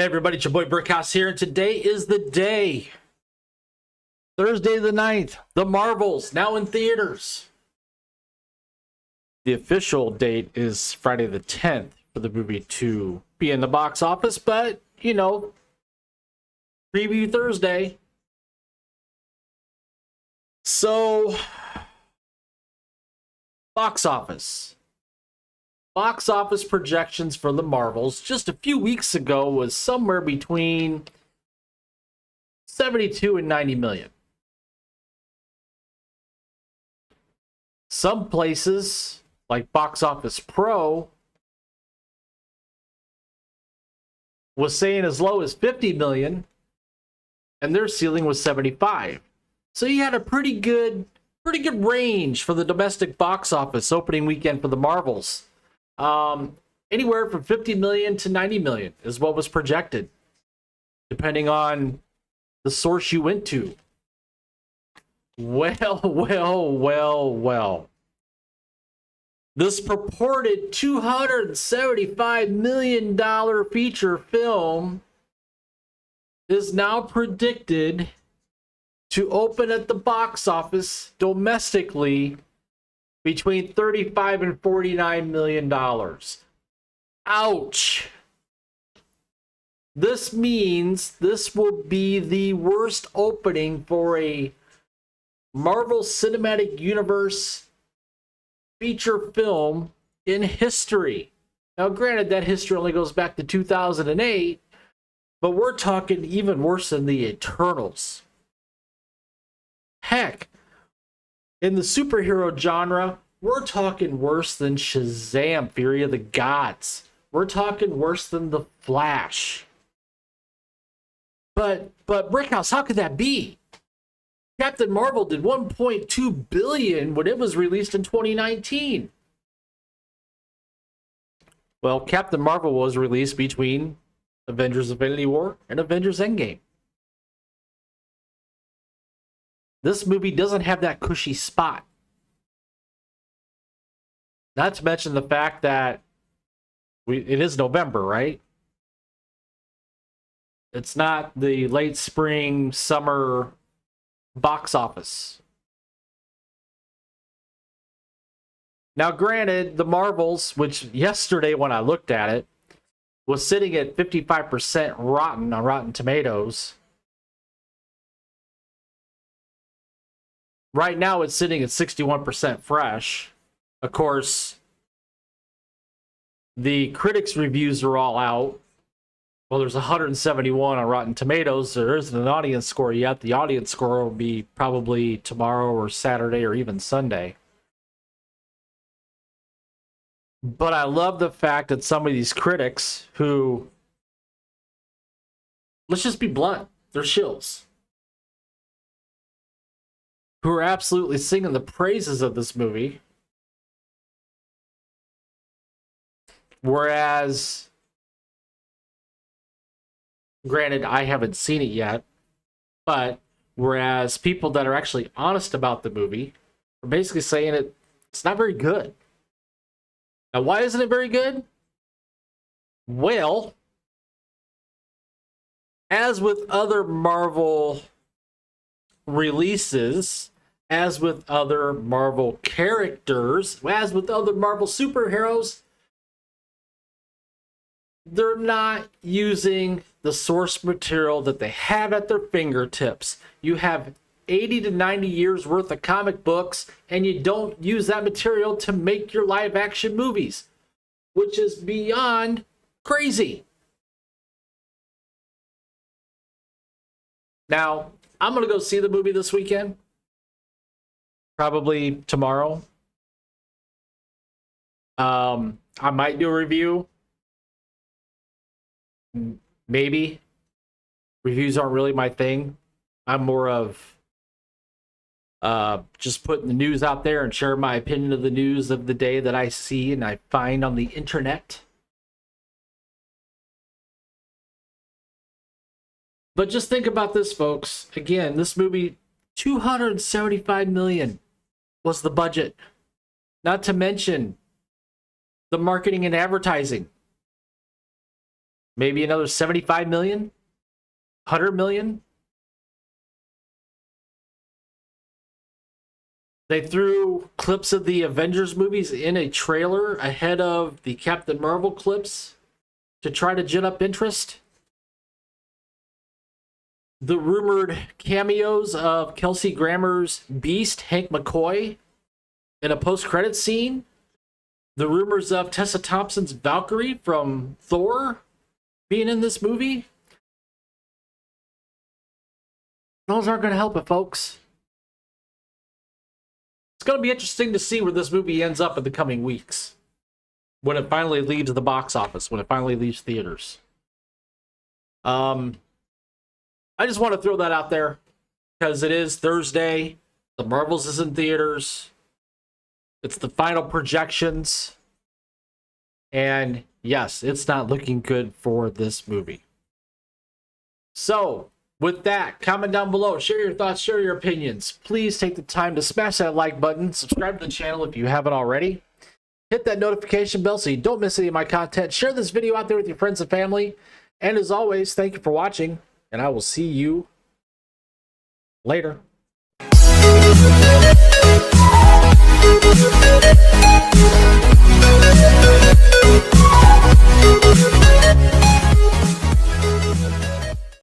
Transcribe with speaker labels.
Speaker 1: Hey everybody, it's your boy Brickhouse here, and today is the day. Thursday the 9th, The Marvels, now in theaters. The official date is Friday the 10th for the movie to be in the box office, but, you know, preview Thursday. So, box office. Box office projections for The Marvels just a few weeks ago was somewhere between 72 and 90 million. Some places, like Box Office Pro, was saying as low as 50 million, and their ceiling was 75. So you had a pretty good range for the domestic box office opening weekend for The Marvels. Anywhere from 50 million to 90 million is what was projected, depending on the source you went to. Well. This purported $275 million feature film is now predicted to open at the box office domestically between $35 and $49 million. Ouch. This means this will be the worst opening for a Marvel Cinematic Universe feature film in history. Now, granted, that history only goes back to 2008, but we're talking even worse than the Eternals. Heck, in the superhero genre, we're talking worse than Shazam! Fury of the Gods. We're talking worse than The Flash. But Brickhouse, how could that be? Captain Marvel did $1.2 billion when it was released in 2019. Well, Captain Marvel was released between Avengers Infinity War and Avengers Endgame. This movie doesn't have that cushy spot. Not to mention the fact that it is November, right? It's not the late spring, summer box office. Now, granted, The Marvels, which yesterday when I looked at it, was sitting at 55% rotten on Rotten Tomatoes. Right now, it's sitting at 61% fresh. Of course, the critics' reviews are all out. Well, there's 171 on Rotten Tomatoes. There isn't an audience score yet. The audience score will be probably tomorrow or Saturday or even Sunday. But I love the fact that some of these critics who, let's just be blunt, they're shills, who are absolutely singing the praises of this movie. Whereas, granted, I haven't seen it yet, but whereas people that are actually honest about the movie are basically saying it's not very good. Now, why isn't it very good? Well, as with other Marvel releases, as with other Marvel characters, as with other Marvel superheroes, they're not using the source material that they have at their fingertips. You have 80 to 90 years worth of comic books, and you don't use that material to make your live action movies, which is beyond crazy. Now, I'm going to go see the movie this weekend. Probably tomorrow. I might do a review. Maybe. Reviews aren't really my thing. I'm more of just putting the news out there and share my opinion of the news of the day that I see and I find on the internet. But just think about this, folks. Again, this movie, $275 million was the budget. Not to mention the marketing and advertising. Maybe another 75 million, 100 million. They threw clips of the Avengers movies in a trailer ahead of the Captain Marvel clips to try to gin up interest. The rumored cameos of Kelsey Grammer's Beast, Hank McCoy, in a post-credit scene. The rumors of Tessa Thompson's Valkyrie from Thor being in this movie. Those aren't going to help it, folks. It's going to be interesting to see where this movie ends up in the coming weeks. When it finally leaves the box office, when it finally leaves theaters. I just want to throw that out there because it is Thursday. The Marvels is in theaters. It's the final projections. And yes, it's not looking good for this movie. So, with that, comment down below. Share your thoughts, share your opinions. Please take the time to smash that like button. Subscribe to the channel if you haven't already. Hit that notification bell so you don't miss any of my content. Share this video out there with your friends and family. And as always, thank you for watching. And I will see you later.